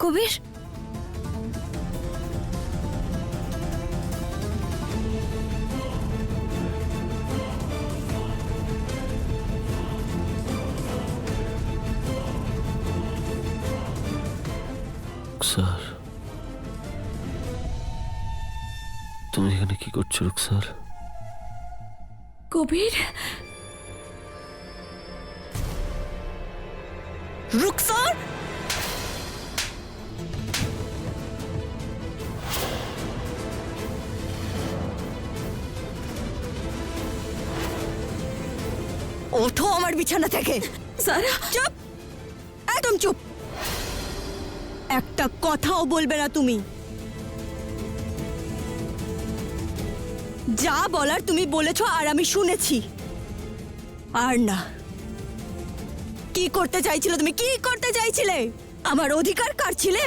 কবির, রুকসার, তুমি এখানে কি করছো রুকসার? কবির, রুকসার, ওঠো আমার বিছানা থেকে। সারা, চুপ, একদম চুপ, একটা কথাও বলবে না তুমি। যা বলার তুমি বলেছো আর আমি শুনেছি। আর না, কি করতে চাইছিলে তুমি? কি করতে চাইছিলে? আমার অধিকার কাড়ছিলে?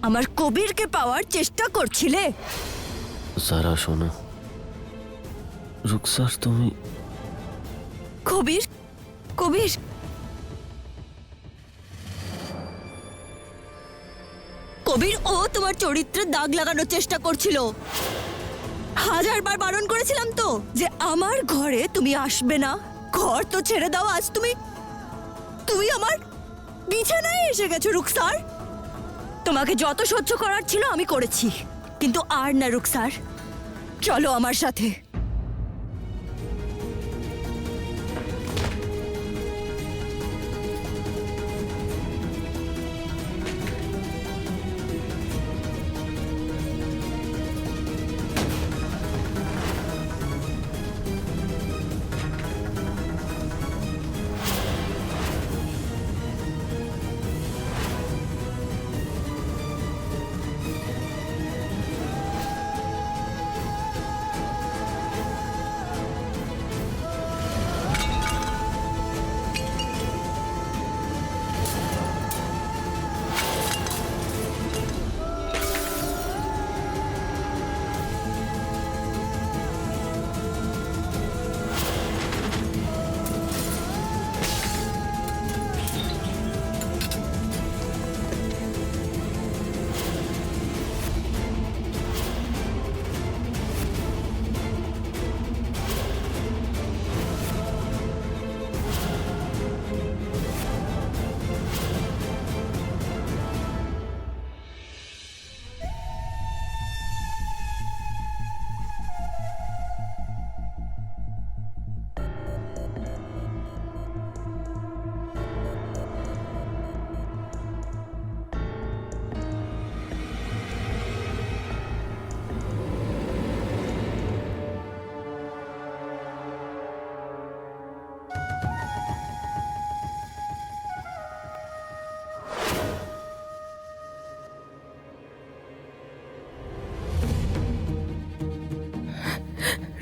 আমার কবিরকে পাওয়ার চেষ্টা করছিলে? সারা শোনো, রুকসার তুমি... কবির, কবির, কবির, ও তোমার চরিত্রে দাগ লাগানোর চেষ্টা করছিল। হাজারবার বারণ করেছিলাম তো যে আমার ঘরে তুমি আসবে না। ঘর তো ছেড়ে দাও, আজ তুমি তুমি আমার বিছানায় এসে গেছো রুকসার। তোমাকে যত সহ্য করার ছিল আমি করেছি, কিন্তু আর না রুকসার, চলো আমার সাথে।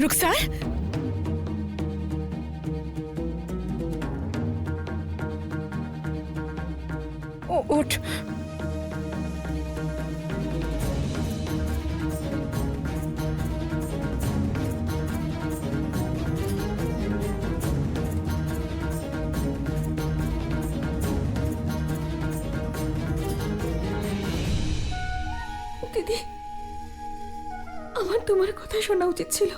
রুকসার, ওঠ। দিদি, আমার তোমার কথা শোনা উচিত ছিল।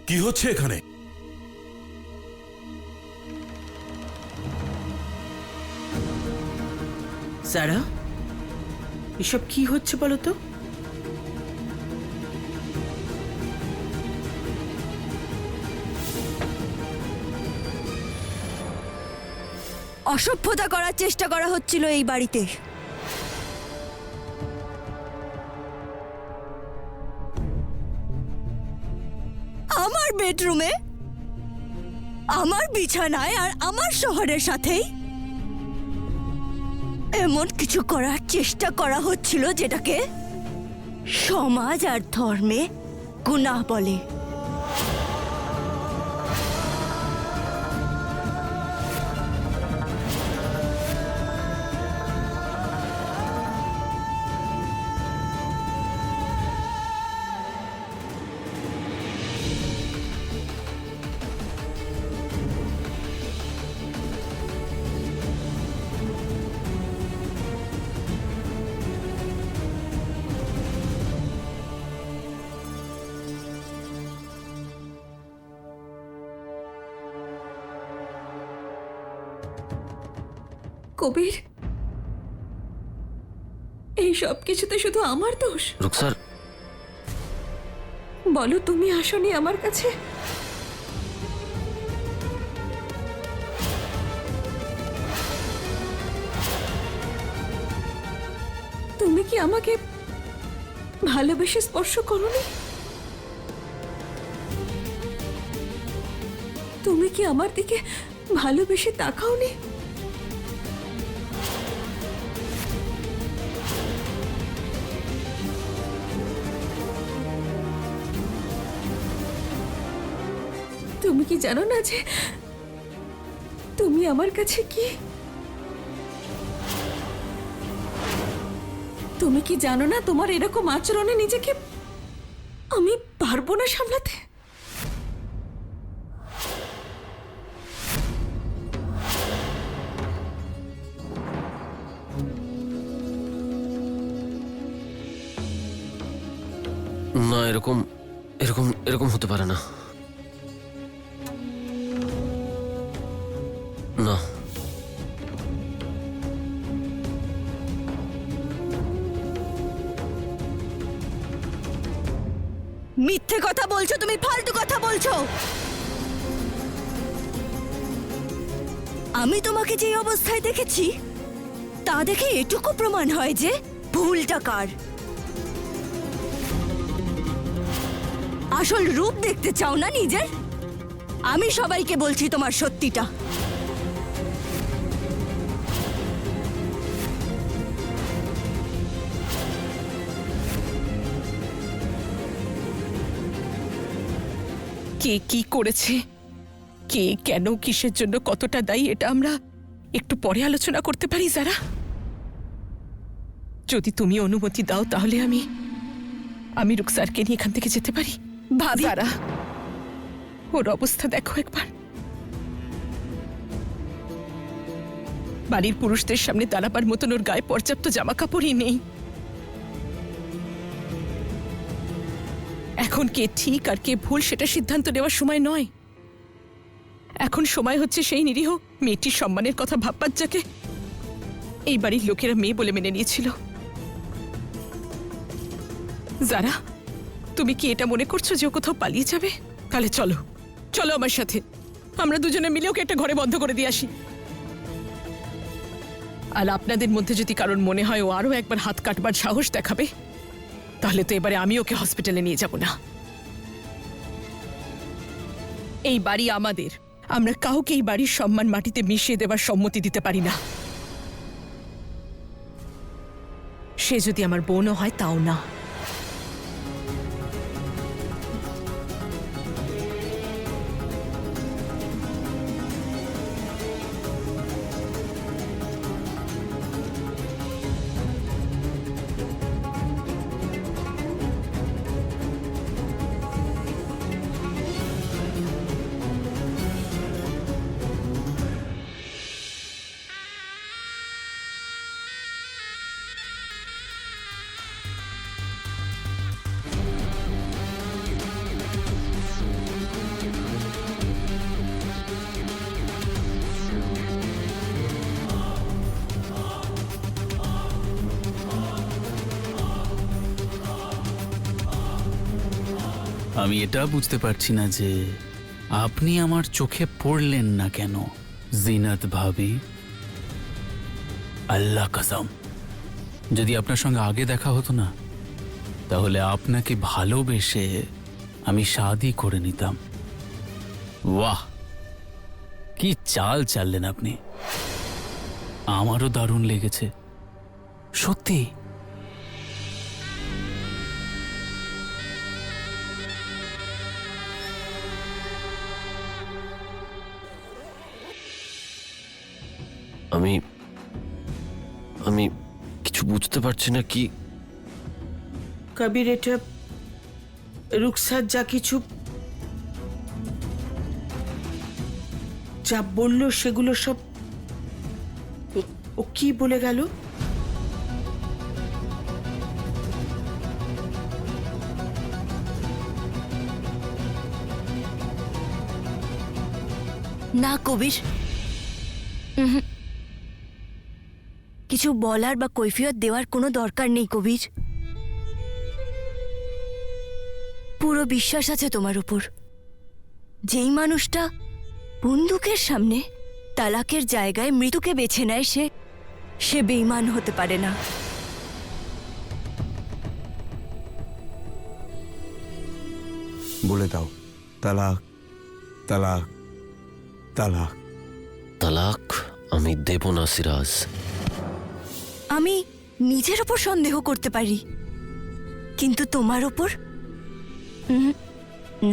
কি হচ্ছে এখানে? সারা, এসব কি হচ্ছে বলো তো? অসভ্যতা করার চেষ্টা করা হচ্ছিল এই বাড়িতে। আমার বেডরুমে, আমার বিছানায় আর আমার শহরের সাথেই এমন কিছু করার চেষ্টা করা হচ্ছিল যেটাকে সমাজ আর ধর্মে গুনাহ বলে। কবির, এই সব কিছুতে শুধু আমার দোষ? রুকসার, বলো, তুমি আসনি আমার কাছে? তুমি কি আমাকে ভালোবেসে স্পর্শ করোনি? তুমি কি আমার দিকে ভালোবেসে তাকাওনি? তুমি কি জানো না যে তুমি আমার কাছে কি? তুমি কি জানো না তোমার এরকম আচরণে নিজেকে আমি পারবো না সামলাতে? না, এরকম এরকম এরকম হতে পারে না। না, মিথ্যে কথা বলছো তুমি, ফালতু কথা বলছো। আমি তোমাকে যে অবস্থায় দেখেছি তা দেখে এটুকু প্রমাণ হয় যে ভুলটা কার। আসল রূপ দেখতে চাও না নিজের? আমি সবাইকে বলছি তোমার সত্যিটা। কে কি করেছে, কে কেন কিসের জন্য কতটা দায়ী, এটা আমরা একটু পরে আলোচনা করতে পারি যারা। যদি তুমি অনুমতি দাও তাহলে আমি রুকসারকে নিয়ে এখান থেকে যেতে পারি। ভাবি, যারা, ওর অবস্থা দেখো একবার। বাড়ির পুরুষদের সামনে দাঁড়াবার মতন ওর গায়ে পর্যাপ্ত জামা কাপড়ই নেই। এখন কে ঠিক আর কে ভুল সেটা সিদ্ধান্ত নেওয়ার সময় নয়। এখন সময় হচ্ছে সেই নিরীহ মেয়েটির সম্মানের কথা ভাববার, যাকে এই বাড়ির লোকেরা মেয়ে বলে মেনে নিয়েছিল। যারা, তুমি কি এটা মনে করছো যে ও কোথাও পালিয়ে যাবে? তাহলে চলো, চলো আমার সাথে, আমরা দুজনে মিলে ওকে একটা ঘরে বন্ধ করে দিয়ে আসি। আর আপনাদের মধ্যে যদি কারণ মনে হয় ও আরো একবার হাত কাটবার সাহস দেখাবে, তাহলে তো এবারে আমি ওকে হসপিটালে নিয়ে যাব না। এই বাড়ি আমাদের, আমরা কাউকে এই বাড়ির সম্মান মাটিতে মিশিয়ে দেবার সম্মতি দিতে পারি না। সে যদি আমার বোনও হয় তাও না। আমি এটা বুঝতে পারছি না যে আপনি আমার চোখে পড়লেন না কেন জিনাত ভাবি। আল্লাহ কসম, যদি আপনার সঙ্গে আগে দেখা হতো না তাহলে আপনাকে ভালোবেসে আমি শাদি করে নিতাম। বাহ, কি চাল চাললেন আপনি! আমারও দারুণ লেগেছে সত্যি। আমি আমি কিছু বুঝতে পারছি না। কি কবির, এটা রুকসার যা কিছু যা বলল সেগুলো সব ও কি বলে গেল? না কবির, কিছু বলার বা কৈফিয়ত দেওয়ার কোনো দরকার নেই কবির। পুরো বিশ্বাস আছে তোমার উপর। যেই মানুষটা বন্দুকের সামনে তালাকের জায়গায় মৃত্যুকে বেছে নেয় সে বেঈমান হতে পারে না। বলে দাও, তালাক, তালাক, তালাক। তালাক আমি দেব না সিরাজ। আমি নিজের ওপর সন্দেহ করতে পারি, কিন্তু তোমার ওপর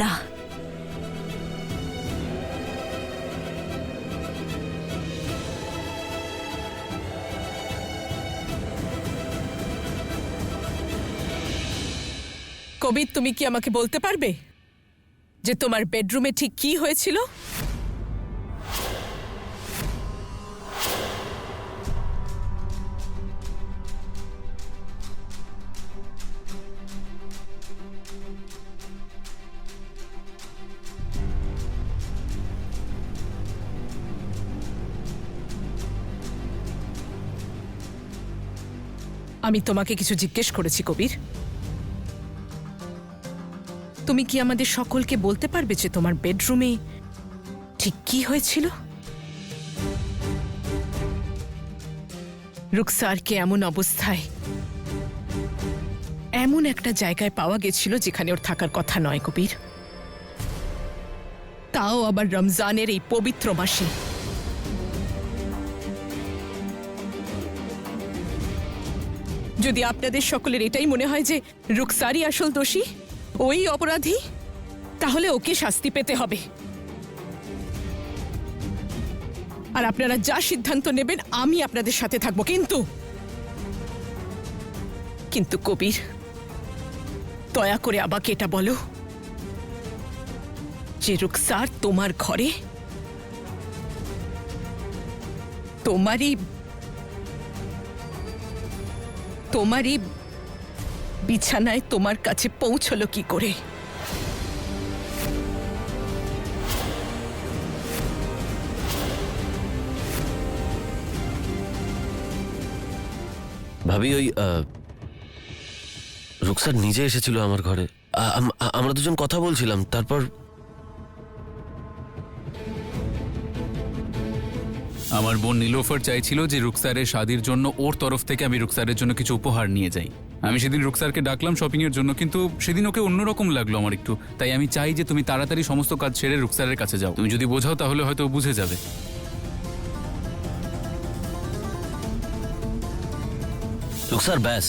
না। কবির, তুমি কি আমাকে বলতে পারবে যে তোমার বেডরুমে ঠিক কি হয়েছিল? আমি তোমাকে কিছু জিজ্ঞেস করেছি কবির। তুমি কি আমাদের সকলকে বলতে পারবে যে তোমার বেডরুমে ঠিক কি হয়েছিল? রুকসারকে এমন অবস্থায় এমন একটা জায়গায় পাওয়া গেছিল যেখানে ওর থাকার কথা নয় কবির, তাও আবার রমজানের এই পবিত্র মাসে। যদি আপনাদের সকলের এটাই মনে হয় যে রুকসারই আসল দোষী, ওই অপরাধী, তাহলে ওকে শাস্তি পেতে হবে। আর আপনারা যা সিদ্ধান্ত নেবেন আমি আপনাদের সাথে থাকবো। কিন্তু কবির, দয়া করে আমাকে এটা বলো যে রুকসার তোমার ঘরে তোমারই বিছানায় তোমার কাছে পৌঁছলো কি করে? ভাবি, ওই রুকসার নিজে এসেছিল আমার ঘরে। আমরা দুজন কথা বলছিলাম, তারপর আমার বোন নীলোফার চাইছিল যে রুকসারের শাদির জন্য ওর তরফ থেকে আমি রুকসারের জন্য কিছু উপহার নিয়ে যাই। আমি সেদিন রুকসারকে ডাকলাম শপিং এর জন্য, কিন্তু সেদিন ওকে অন্যরকম লাগলো আমার একটু। তাই আমি চাই যে তুমি তাড়াতাড়ি সমস্ত কাজ ছেড়ে রুকসারের কাছে যাও। তুমি যদি বোঝাও তাহলে হয়তো ও বুঝে যাবে। রুকসার ব্যাস,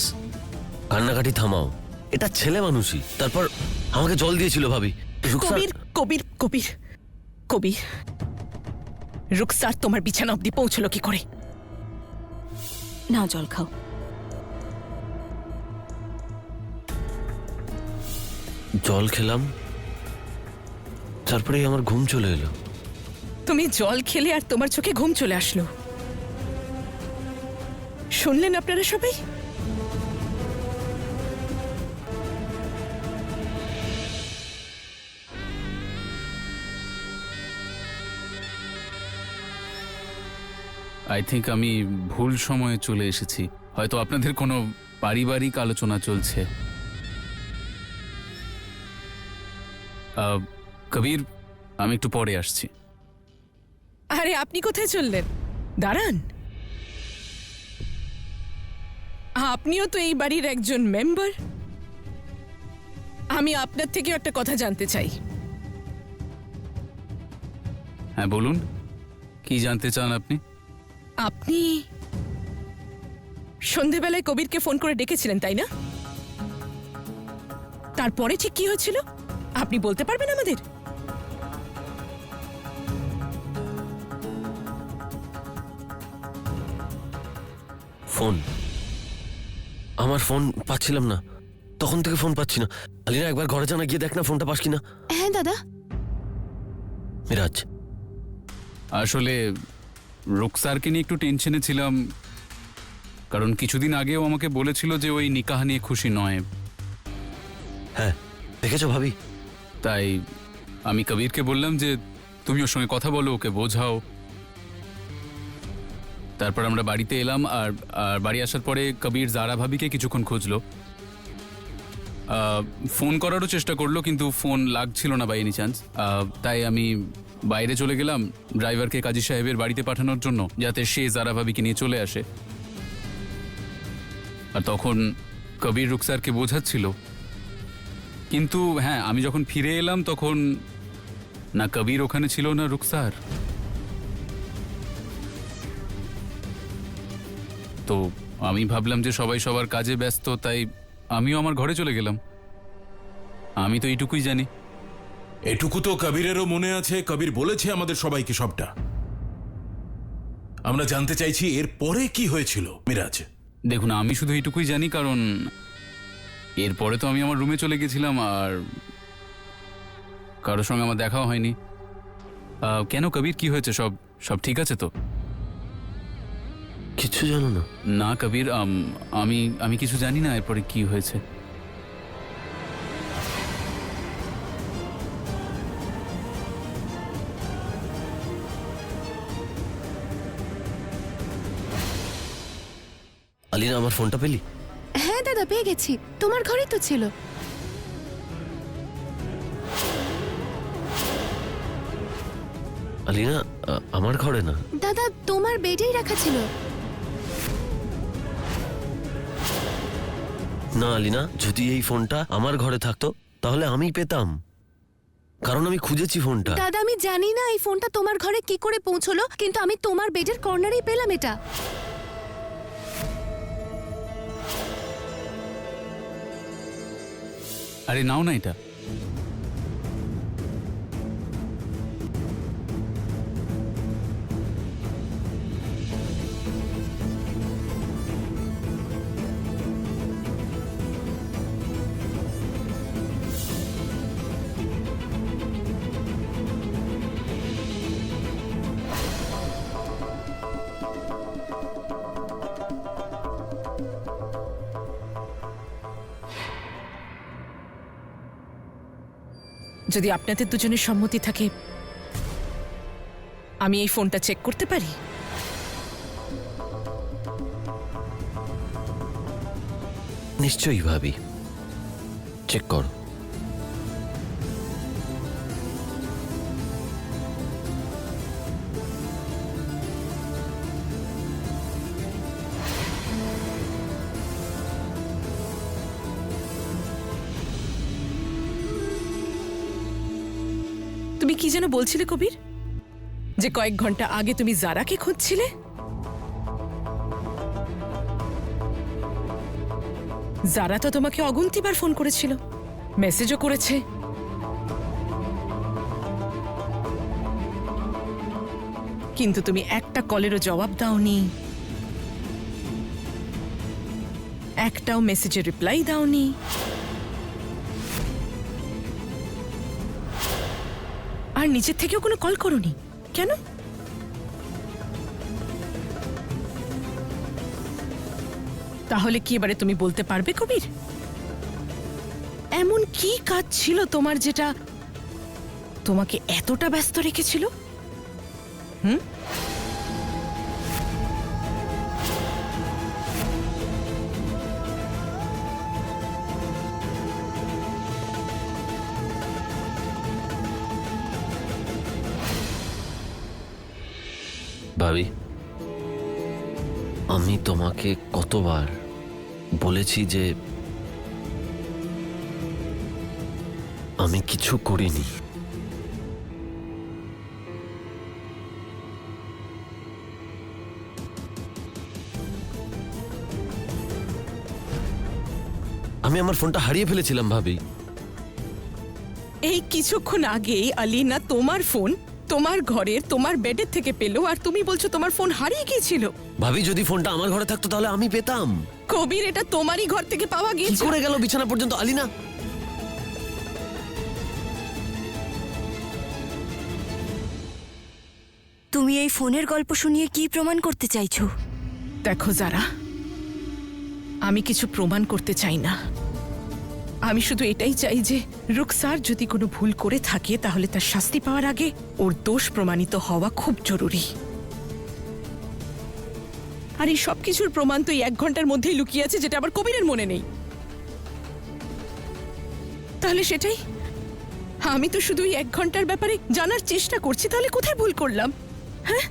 কান্নাকাটি থামাও। এটা ছেলে মানুষই। তারপর আমাকে জল দিয়েছিল ভাবি। রুকসার কবির কবির কবির কবির, রুকসার তোমার বিছানা অব্দি পৌঁছলো কি করে? না, জল খাও। জল খেলাম, তারপরেই আমার ঘুম চলে এলো। তুমি জল খেলে আর তোমার চোখে ঘুম চলে আসলো? শুনলেন আপনারা সবাই? আই থিঙ্ক আমি ভুল সময়ে চলে এসেছি। হয়তো আপনাদের কোনো পারিবারিক আলোচনা চলছে। কবির, আমি একটু পরে আসছি। আরে আপনি কোথায় চললেন? দাঁড়ান, আপনিও তো এই বাড়ির একজন মেম্বার। আমি আপনার থেকে একটা কথা জানতে চাই। হ্যাঁ বলুন, কি জানতে চান আপনি? আপনি সন্ধেবেলায় কবিরকে ফোন করে ডেকেছিলেন, তাই না? তারপরে ঠিক কি হয়েছিল আপনি বলতে পারবেন আমাদের? ফোন, আমার ফোন পাচ্ছিলাম না, তখন থেকে ফোন পাচ্ছি না। আলিনা, একবার ঘরে জানা গিয়ে দেখ না ফোনটা পাস কিনা। হ্যাঁ দাদা। মিরাজ, আসলে রুকসারকে নিয়ে একটু টেনশনে ছিলাম, কারণ কিছুদিন আগেও আমাকে বলেছিল যে ওই নিকাহ নিয়ে খুশি নয়। হ্যাঁ দেখেছো ভাবি? তাই আমি কবিরকে বললাম যে তুমি ওর সঙ্গে কথা বলো, ওকে বোঝাও। তারপর আমরা বাড়িতে এলাম আর আর বাড়ি আসার পরে কবির জারা ভাবিকে কিছুক্ষণ খুঁজলো। ফোন করারও চেষ্টা করলো কিন্তু ফোন লাগছিল না বাই এনি চান্স। তাই আমি বাইরে চলে গেলাম ড্রাইভারকে কাজী সাহেবের বাড়িতে পাঠানোর জন্য, যাতে সে জারা ভাবিকে নিয়ে চলে আসে। আর তখন কবির রুকসারকে বোঝাচ্ছিল, কিন্তু হ্যাঁ, আমি যখন ফিরে এলাম তখন না কবির ওখানে ছিল না রুকসার। তো আমি ভাবলাম যে সবাই সবার কাজে ব্যস্ত, তাই আমিও আমার ঘরে চলে গেলাম। আমি তো এইটুকুই জানি। এটুকু তো কবিরেরও মনে আছে, কবির বলেছে আমাদের সবাইকে সবটা। আমরা জানতে চাইছি এর পরে কি হয়েছিল মিরাজ। দেখুন, আমি শুধু এইটুকুই জানি কারণ এরপরে তো আমি আমার রুমে চলে গেছিলাম আর কারোর সঙ্গে আমার দেখাও হয়নি। কেন কবির, কি হয়েছে? সব সব ঠিক আছে তো? কিছু জানো না? না কবির, আমি আমি কিছু জানি না এরপরে কি হয়েছে। আলিনা, আমার ফোনটা পেলি? হ্যাঁ দাদা, পেয়ে গেছি, তোমার ঘরেই তো ছিল। আলিনা, আমার ঘরে না। দাদা, তোমার বেডেই রাখা ছিল। না আলিনা, যদি এই ফোনটা আমার ঘরে থাকতো তাহলে আমি পেতাম, কারণ আমি খুঁজেছি ফোনটা। দাদা, আমি জানি না এই ফোনটা তোমার ঘরে কি করে পৌঁছলো, কিন্তু আমি তোমার বেডের কর্নারেই পেলাম এটা। আরে নাও না এটা। যদি আপনাদের দুজনের সম্মতি থাকে আমি এই ফোনটা চেক করতে পারি? নিশ্চয়ই ভাবি, চেক করো। তুমি কি যেন বলছিলে কবির, যে কয়েক ঘন্টা আগে তুমি জারাকে খুঁজছিলে? জারা তো তোমাকে অগুন্তিবার ফোন করেছিল, মেসেজও করেছে। কিন্তু তুমি একটা কলেরও জবাব দাওনি, একটাও মেসেজের রিপ্লাই দাওনি। আর নিজের থেকেও কোনো কল করোনি কেন? তাহলে কি এবারে তুমি বলতে পারবে কবির, এমন কি কাজ ছিল তোমার যেটা তোমাকে এতটা ব্যস্ত রেখেছিল? ভাবি, আমি তোমাকে কতবার বলেছি যে আমি কিছু করিনি। আমি আমার ফোনটা হারিয়ে ফেলেছিলাম ভাবি। এই কিছুক্ষণ আগেই আলিনা তোমার ফোন তোমার ঘরের তোমার বেডের থেকে পেলো, আর তুমি বলছো তোমার ফোন হারিয়ে গিয়েছিল। ভাবি, যদি ফোনটা আমার ঘরে থাকতো তাহলে আমি পেতাম। কবির, এটা তোমারই ঘর থেকে পাওয়া কি গিয়েছে। করে গেল বিছানা পর্যন্ত আলিনা? তুমি এই ফোনের গল্প শুনিয়ে কি প্রমাণ করতে চাইছো? দেখো যারা, আমি কিছু প্রমাণ করতে চাই না। আমি শুধু এটাই চাই যে রুকসার যদি কোনো ভুল করে থাকে তাহলে তার শাস্তি পাওয়ার আগে ওর দোষ প্রমাণিত হওয়া খুব জরুরি। আর এই সব কিছুর প্রমাণ তো এই 1 ঘন্টার মধ্যেই লুকিয়ে আছে, যেটা আবার কবিরের মনে নেই। তাহলে সেটাই, আমি তো শুধু এই 1 ঘন্টার ব্যাপারে জানার চেষ্টা করছি, তাহলে কোথায় ভুল করলাম? হ্যাঁ